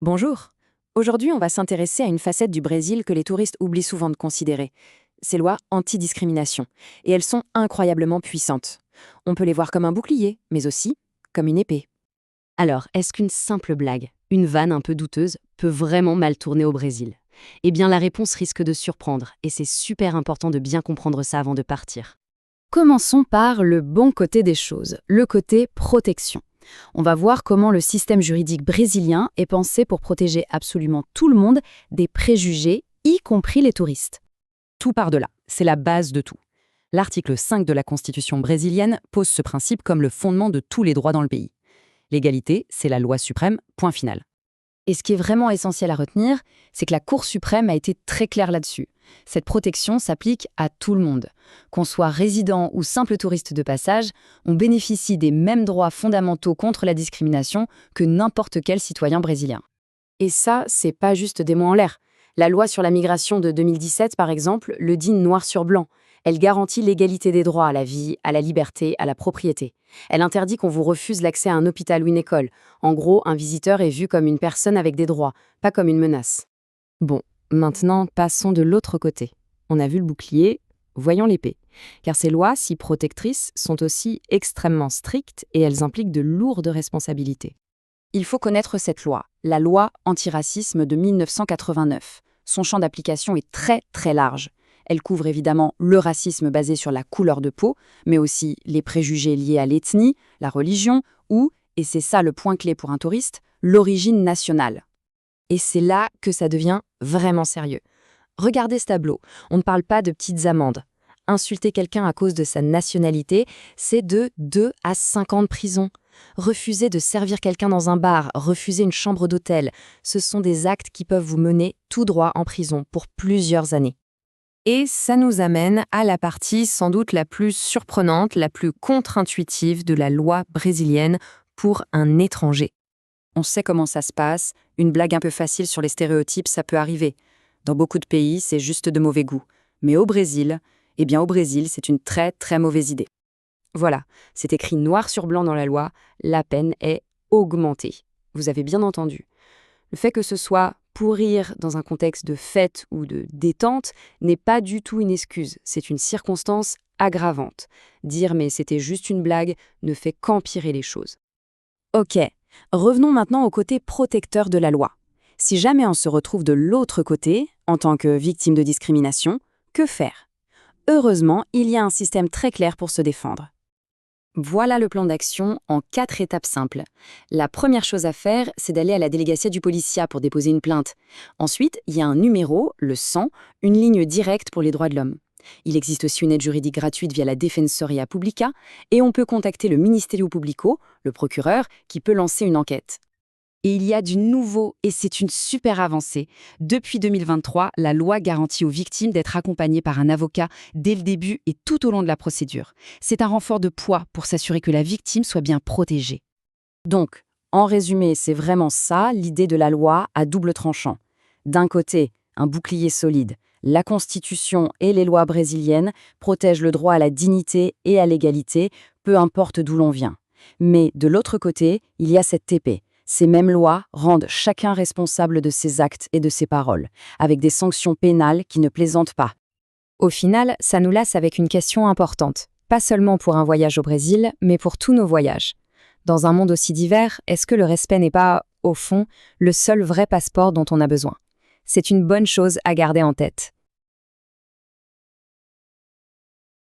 Bonjour. Aujourd'hui, on va s'intéresser à une facette du Brésil que les touristes oublient souvent de considérer. Ces lois anti-discrimination. Et elles sont incroyablement puissantes. On peut les voir comme un bouclier, mais aussi comme une épée. Alors, est-ce qu'une simple blague, une vanne un peu douteuse, peut vraiment mal tourner au Brésil? Eh bien, la réponse risque de surprendre, et c'est super important de bien comprendre ça avant de partir. Commençons par le bon côté des choses, le côté protection. On va voir comment le système juridique brésilien est pensé pour protéger absolument tout le monde des préjugés, y compris les touristes. Tout part de là. C'est la base de tout. L'article 5 de la Constitution brésilienne pose ce principe comme le fondement de tous les droits dans le pays. L'égalité, c'est la loi suprême, point final. Et ce qui est vraiment essentiel à retenir, c'est que la Cour suprême a été très claire là-dessus. Cette protection s'applique à tout le monde. Qu'on soit résident ou simple touriste de passage, on bénéficie des mêmes droits fondamentaux contre la discrimination que n'importe quel citoyen brésilien. Et ça, c'est pas juste des mots en l'air. La loi sur la migration de 2017, par exemple, le dit noir sur blanc. Elle garantit l'égalité des droits à la vie, à la liberté, à la propriété. Elle interdit qu'on vous refuse l'accès à un hôpital ou une école. En gros, un visiteur est vu comme une personne avec des droits, pas comme une menace. Bon, maintenant, passons de l'autre côté. On a vu le bouclier, voyons l'épée. Car ces lois, si protectrices, sont aussi extrêmement strictes et elles impliquent de lourdes responsabilités. Il faut connaître cette loi, la loi antiracisme de 1989. Son champ d'application est très très large. Elle couvre évidemment le racisme basé sur la couleur de peau, mais aussi les préjugés liés à l'ethnie, la religion ou, et c'est ça le point clé pour un touriste, l'origine nationale. Et c'est là que ça devient vraiment sérieux. Regardez ce tableau, on ne parle pas de petites amendes. Insulter quelqu'un à cause de sa nationalité, c'est de 2 à 5 ans de prison. Refuser de servir quelqu'un dans un bar, refuser une chambre d'hôtel, ce sont des actes qui peuvent vous mener tout droit en prison pour plusieurs années. Et ça nous amène à la partie sans doute la plus surprenante, la plus contre-intuitive de la loi brésilienne pour un étranger. On sait comment ça se passe, une blague un peu facile sur les stéréotypes, ça peut arriver. Dans beaucoup de pays, c'est juste de mauvais goût. Mais au Brésil, c'est une très très mauvaise idée. Voilà, c'est écrit noir sur blanc dans la loi, la peine est augmentée. Vous avez bien entendu. Le fait que ce soit pour rire dans un contexte de fête ou de détente n'est pas du tout une excuse, c'est une circonstance aggravante. Dire mais c'était juste une blague ne fait qu'empirer les choses. Ok, revenons maintenant au côté protecteur de la loi. Si jamais on se retrouve de l'autre côté, en tant que victime de discrimination, que faire? Heureusement, il y a un système très clair pour se défendre. Voilà le plan d'action en 4 étapes simples. La première chose à faire, c'est d'aller à la delegacia du Policia pour déposer une plainte. Ensuite, il y a un numéro, le 100, une ligne directe pour les droits de l'homme. Il existe aussi une aide juridique gratuite via la Defensoria Publica et on peut contacter le Ministério Público, le procureur, qui peut lancer une enquête. Et il y a du nouveau, et c'est une super avancée. Depuis 2023, la loi garantit aux victimes d'être accompagnées par un avocat dès le début et tout au long de la procédure. C'est un renfort de poids pour s'assurer que la victime soit bien protégée. Donc, en résumé, c'est vraiment ça l'idée de la loi à double tranchant. D'un côté, un bouclier solide. La Constitution et les lois brésiliennes protègent le droit à la dignité et à l'égalité, peu importe d'où l'on vient. Mais de l'autre côté, il y a cette épée. Ces mêmes lois rendent chacun responsable de ses actes et de ses paroles, avec des sanctions pénales qui ne plaisantent pas. Au final, ça nous laisse avec une question importante, pas seulement pour un voyage au Brésil, mais pour tous nos voyages. Dans un monde aussi divers, est-ce que le respect n'est pas, au fond, le seul vrai passeport dont on a besoin? C'est une bonne chose à garder en tête.